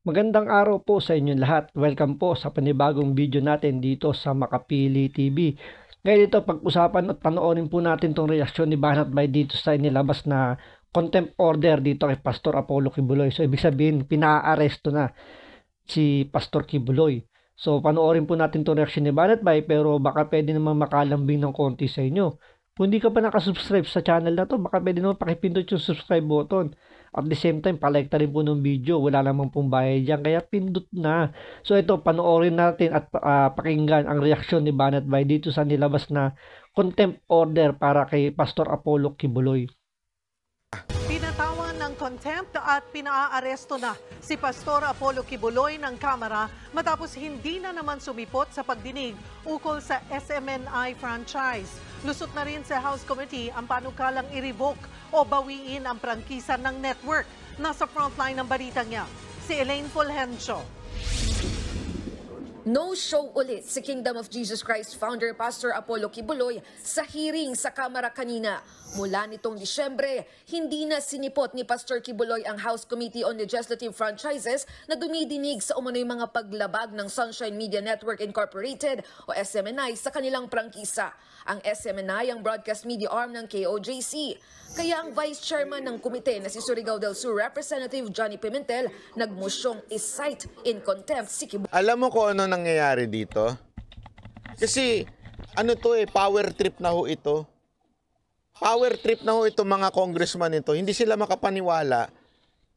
Magandang araw po sa inyong lahat. Welcome po sa panibagong video natin dito sa Makapili TV. Ngayon ito, pag-usapan at panoorin po natin itong reaksyon ni Banat Bay dito sa inilabas na contempt order dito kay Pastor Apollo Kibuloy. So, ibig sabihin, pinaaresto na si Pastor Kibuloy. So, panoorin po natin itong reaksyon ni Banat Bay, pero baka pwede naman makalambing ng konti sa inyo. Kung hindi ka pa nakasubscribe sa channel na to, baka pwede naman pakipindot yung subscribe button. At the same time, palike na rin po ng video. Wala namang pong bayad dyan, kaya pindot na. So ito, panoorin natin at pakinggan ang reaksyon ni Banat Bay dito sa nilabas na contempt order para kay Pastor Apollo Kibuloy. Pinatawan ng contempt at pinaaresto na si Pastor Apollo Kibuloy ng Kamara matapos hindi na naman sumipot sa pagdinig ukol sa SMNI franchise. Lusot na rin sa House Committee ang panukalang i-revoke o bawiin ang prangkisa ng network. Nasa frontline ng balitang niya, si Elaine Fulgencio. No show ulit si Kingdom of Jesus Christ founder Pastor Apollo Kibuloy sa hearing sa Kamara kanina. Mula nitong Disyembre, hindi na sinipot ni Pastor Kibuloy ang House Committee on Legislative Franchises na dumidinig sa umano'y mga paglabag ng Sunshine Media Network Incorporated o SMNI sa kanilang prangkisa. Ang SMNI ang broadcast media arm ng KOJC. Kaya ang Vice Chairman ng komite na si Surigao del Sur Representative Johnny Pimentel nagmosyong is-cite in contempt si Kibuloy. Alam mo kung ano nangyayari dito? Kasi ano to power trip na ho ito. Power trip na ho ito mga congressman ito. Hindi sila makapaniwala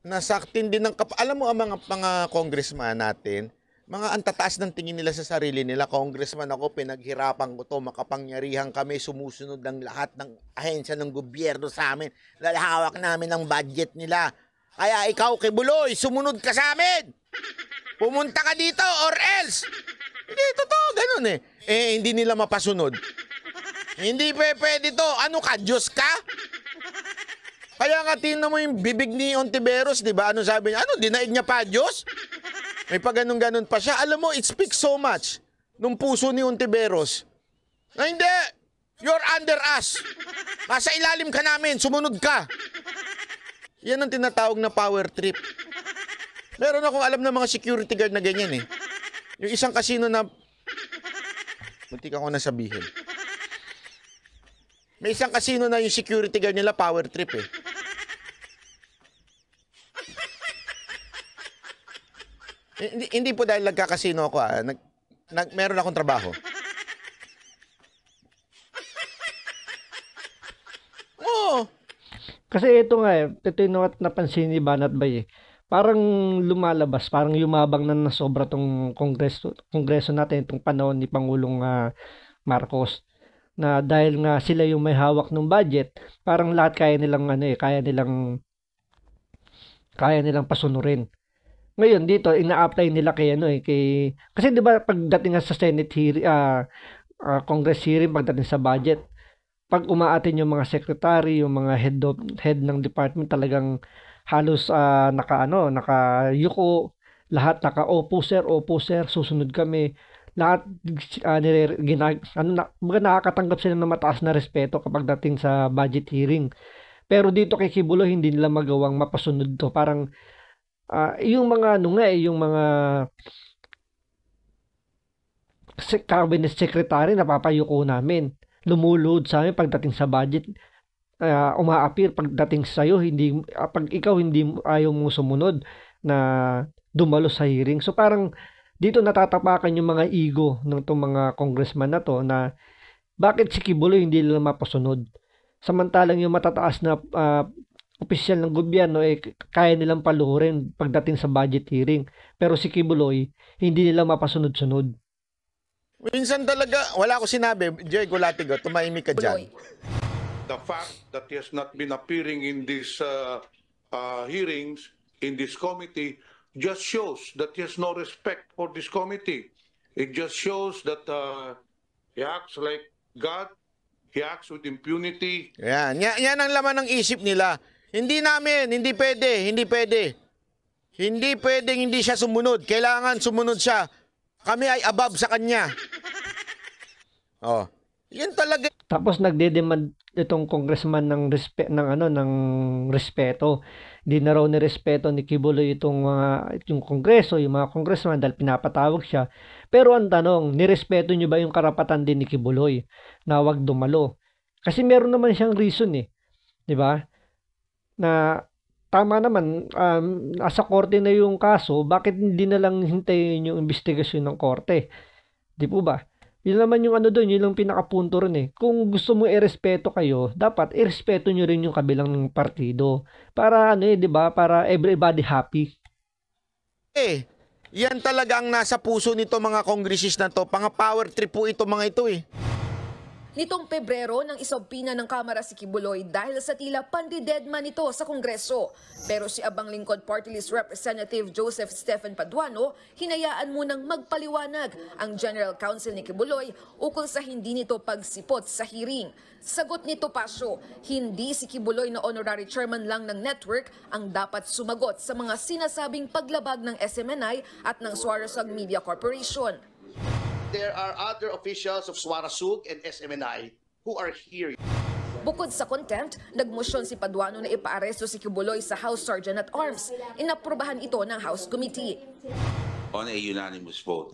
na saktin din ng alam mo ang mga congressman natin, mga antataas ng tingin nila sa sarili nila. Congressman ako, pinaghirapan ko to, makapangyarihan kami, sumusunod ng lahat ng ahensya ng gobyerno sa amin. Lalahawak namin ang budget nila. Kaya ikaw, Kibuloy, sumunod ka sa amin. Pumunta ka dito or else. Hindi, totoo, ganun eh. Hindi nila mapasunod. Hindi pwede to. Ano ka, Diyos ka? Kaya nga, tingnan mo yung bibig ni Ontiveros, di ba? Ano sabi niya? Ano, dinaig niya pa, Diyos? May pa ganun-ganun pa siya. Alam mo, it speaks so much nung puso ni Ontiveros. Na hindi, you're under us. Nasa ilalim ka namin, sumunod ka. Yan ang tinatawag na power trip. Meron akong alam na mga security guard na ganyan eh. Yung isang casino na... Muntik ako na sabihin. May isang casino na yung security guard nila power trip eh. Hindi po dahil nagkakasino ako meron akong trabaho. Oo. Kasi ito nga ito yung napansin ni Banat Bay parang lumalabas, parang yumabang na nasobra tong kongreso natin itong panahon ni Pangulong Marcos, na dahil nga sila yung may hawak ng budget, parang lahat kaya nilang kaya nilang pasunurin. Ngayon dito ina-apply nila kay kasi 'di ba pagdating sa Senate hearing, Congress hearing, pagdating sa budget, pag umaatin yung mga secretary, yung mga head ng department, talagang halos nakayuko, lahat opo sir, susunod kami. Lahat nakakatanggap sila ng mataas na respeto kapag dating sa budget hearing. Pero dito kay Kibuloy, hindi nila magawang mapasunod to. Parang yung mga yung mga cabinet secretary napapayuko namin. Lumulod sa amin pagdating sa budget. Umaapir pagdating sa iyo, pag ikaw hindi ayaw mong sumunod na dumalo sa hearing. So parang dito natatapakan yung mga ego ng itong mga congressman na to, na bakit si Kibuloy hindi nila mapasunod. Samantalang yung matataas na opisyal ng gobyerno kaya nilang paluhurin pagdating sa budget hearing. Pero si Kibuloy hindi nila mapasunod-sunod. Minsan talaga, wala ko sinabi, Diego Latigo, tumahimik ka dyan. The fact that he has not been appearing in these hearings, in this committee, just shows that he has no respect for this committee. It just shows that he acts like God, he acts with impunity. Yan ang laman ng isip nila. Hindi namin, hindi pwede. Hindi pwedeng hindi siya sumunod. Kailangan sumunod siya. Kami ay above sa kanya. Oh. Yan talaga. Tapos nagde-demand itong congressman ng respeto. Hindi na raw nirespeto ni Kibuloy yung kongreso, yung mga congressman dahil pinapatawag siya. Pero ang tanong, nirespeto niyo ba yung karapatan din ni Kibuloy na wag dumalo? Kasi meron naman siyang reason 'di ba? Na tama naman, nasa korte na yung kaso, bakit hindi na lang hintayin yung investigasyon ng korte? Di po ba? Yun naman yung doon, yun lang pinakapunto rin Kung gusto mo irespeto kayo, dapat irespeto nyo rin yung kabilang ng partido. Para di ba? Para everybody happy. Yan talaga ang nasa puso nito mga kongresista to. Pang-power trip po ito mga ito Nitong Pebrero nang isompina ng Kamara si Kibuloy dahil sa tila pandidedman nito sa Kongreso. Pero si Abang Lingkod Party List Representative Joseph Stephen Paduano, hinayaan munang magpaliwanag ang General Counsel ni Kibuloy ukol sa hindi nito pagsipot sa hearing. Sagot nito Pasio, hindi si Kibuloy na honorary chairman lang ng network ang dapat sumagot sa mga sinasabing paglabag ng SMNI at ng Suarezag Media Corporation. There are other officials of Suarezag and SMNI who are here. Bukod sa contempt, nagmosyon si Paduano na ipaaresto si Kibuloy sa House Sergeant at Arms. Inaprubahan ito ng House Committee. On a unanimous vote,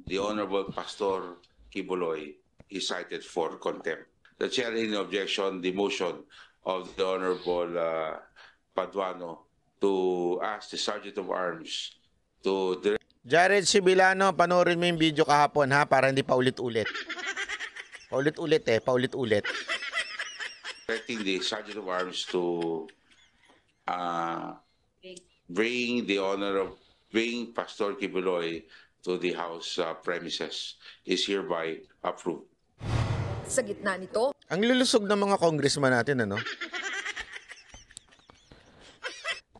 the Honorable Pastor Kibuloy is cited for contempt. The chair in objection, the motion of the Honorable Paduano to ask the Sergeant of Arms to direct Jared Sibilano, panoorin mo yung video kahapon para hindi paulit-ulit. Paulit-ulit. directing the Sergeant of Arms to bring Pastor Kibuloy to the House premises is hereby approved. Sa gitna nito, Ang lulusog ng mga congressman natin,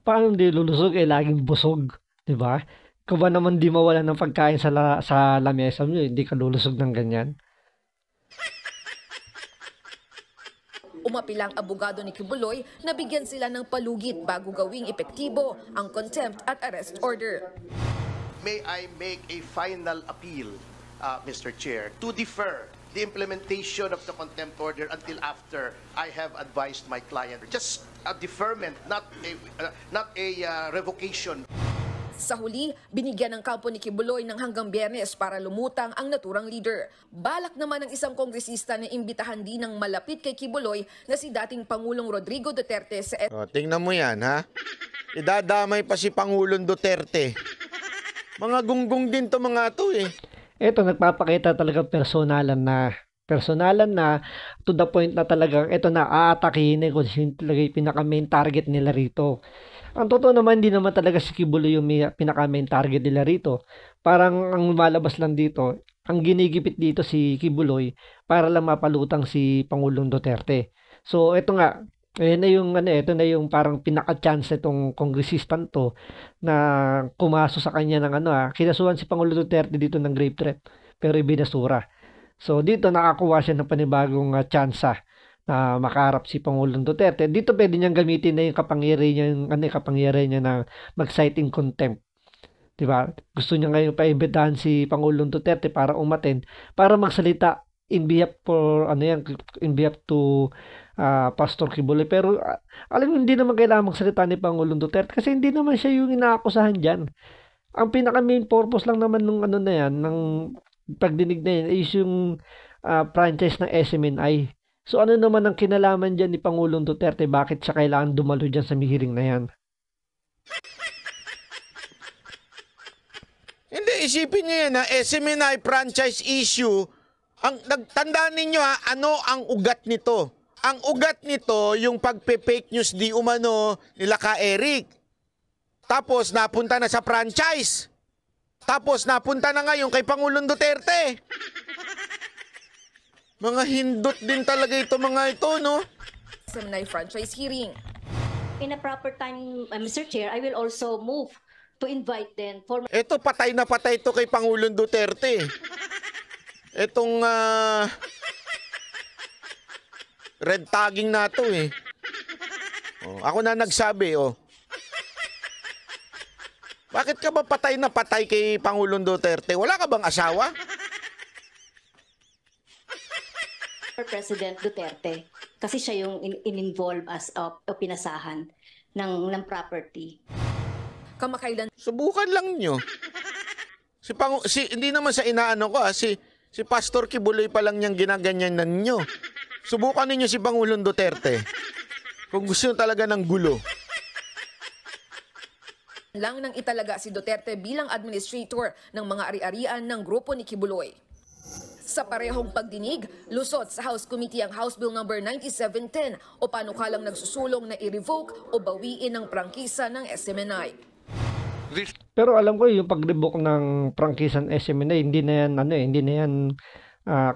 Paano hindi lulusog? Laging busog. Di ba? Kung ba naman di mawala ng pagkain sa lamesa nyo, hindi ka lulusog ng ganyan. umapilang abogado ni Kibuloy na bigyan sila ng palugit bago gawing epektibo ang contempt at arrest order. May I make a final appeal, Mr. Chair, to defer the implementation of the contempt order until after I have advised my client. Just a deferment, not a revocation. Sa huli, binigyan ng kampo ni Kibuloy ng hanggang Biyernes para lumutang ang naturang leader. Balak naman ng isang kongresista na imbitahan din ng malapit kay Kibuloy na si dating Pangulong Rodrigo Duterte sa tingnan mo yan, idadamay pa si Pangulong Duterte. Mga gunggong din to mga to Ito, nagpapakita talaga personalan na to the point na talagang ito na aatakihin kung sino talaga yung pinaka-main target nila rito. Ang totoo naman, hindi naman talaga si Kibuloy yung pinaka-main target nila rito. Parang ang lumalabas lang dito, ang ginigipit dito si Kibuloy para lang mapalutang si Pangulong Duterte. So, ito nga, ito na yung parang pinaka-chance itong kongresistan to na kumaso sa kanya ng kinasuhan si Pangulong Duterte dito ng grave threat, pero ibinasura. So, dito nakakuha siya ng panibagong tsansa na makaharap si Pangulong Duterte. Dito pwede niyang gamitin na yung kapangyarihan niya na mag-citing contempt. Diba? Gusto niya ngayon paimbitahan si Pangulong Duterte para umattend, para magsalita in behalf to Pastor Kibuloy. Pero alam mo, hindi naman kailangan magsalita ni Pangulong Duterte kasi hindi naman siya yung inaakusahan diyan. Ang pinaka main purpose lang naman ng ng pagdinig na yan is yung franchise ng SMNI. So ano naman ang kinalaman dyan ni Pangulong Duterte? Bakit siya kailangan dumalo dyan sa hearing na yan? Hindi, isipin niyo yan SMNI franchise issue. Tandaan ninyo ano ang ugat nito? Ang ugat nito, yung pagpe-fake news di umano nila ka Eric. Tapos napunta na sa franchise. Tapos napunta na ngayon kay Pangulong Duterte. Mga hindot din talaga ito mga ito, no? SMNI franchise hearing. In a proper time, Mr. Chair, I will also move to invite them for... Ito, patay na patay ito kay Pangulong Duterte. Itong red tagging na ito ako na nagsabi, Bakit ka ba patay na patay kay Pangulong Duterte? Wala ka bang asawa? President Duterte kasi siya yung in-involve as pinasahan ng property. Kamakailan Subukan lang nyo. Hindi naman sa inaano ko, si Pastor Kibuloy pa lang niyang ginaganyanan nyo. Subukan ninyo si Pangulong Duterte. Kung gusto nyo talaga ng gulo. lang nang italaga si Duterte bilang administrator ng mga ari-arian ng grupo ni Kibuloy. Sa parehong pagdinig, lusot sa House Committee ang House Bill No. 9710 o panukalang nagsusulong na i-revoke o bawiin ang prangkisa ng SMNI. Pero alam ko yung pag-revoke ng prangkisa ng SMNI, hindi na yan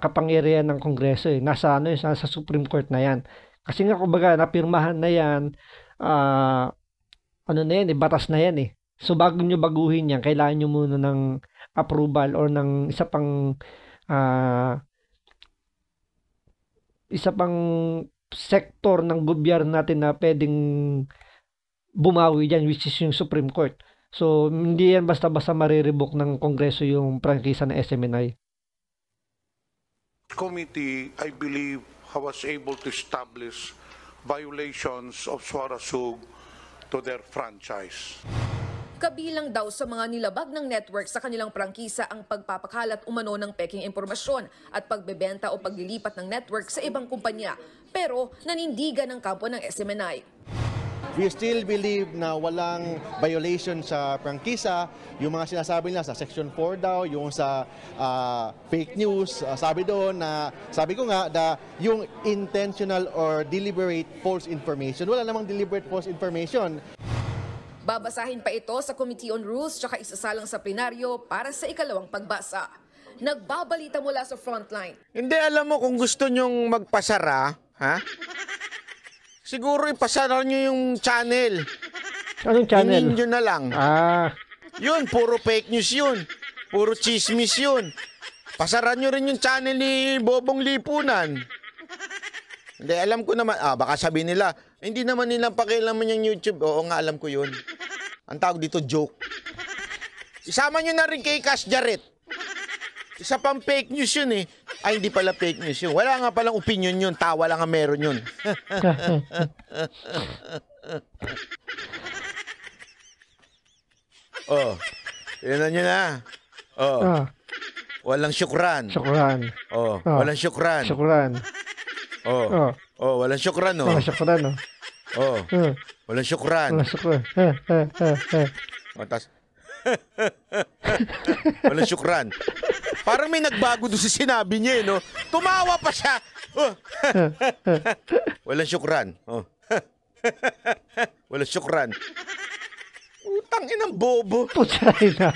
kapangyarihan ng Kongreso eh. Nasa Supreme Court na yan. Kasi nga kumbaga napirmahan na yan, batas na yan eh. So bago nyo baguhin yan, kailangan nyo muna ng approval or ng isa pang sektor ng gobyerno natin na pwedeng bumawi dyan, which is yung Supreme Court. So hindi yan basta-basta marirevoke ng Kongreso yung prangkisa ng SMNI. Committee, I believe, was able to establish violations of Suarasug to their franchise. Kabilang daw sa mga nilabag ng network sa kanilang prangkisa ang pagpapakalat umano ng peking impormasyon at pagbebenta o paglilipat ng network sa ibang kumpanya, pero nanindigan ng kampo ng SMNI. We still believe na walang violation sa prangkisa. Yung mga sinasabi nila sa Section 4 daw, yung sa fake news, sabi ko nga, yung intentional or deliberate false information. Wala namang deliberate false information. Babasahin pa ito sa Committee on Rules tsaka isasalang sa plenaryo para sa ikalawang pagbasa. Nagbabalita mula sa frontline. Hindi, alam mo, kung gusto nyong magpasara, siguro ipasara nyo yung channel. Anong channel? Inin nyo na lang. Yun, puro fake news yun. Puro chismis yun. Pasaran nyo rin yung channel ni Bobong Lipunan. Hindi, alam ko naman. Baka sabihin nila, hindi naman nilang pakialaman yung YouTube. Oo nga, alam ko yun. Ang tawag dito, joke. Isama nyo na rin kay Cash Jarrett. Isa pang fake news yun eh. Ay, hindi pala fake news yun. Wala nga palang opinion yun. Tawa lang nga meron yun. Tignan nyo na. Walang syukran. Syukran. Walang syukran. Syukran. Walang syukran, no? Walang syukran, no? Walang syukran. Walang syukran. Walang syukran. Parang may nagbago doon sa sinabi niya, no? Tumawa pa siya. Walang syukran. Walang syukran. Utang inang bobo. Putsay na.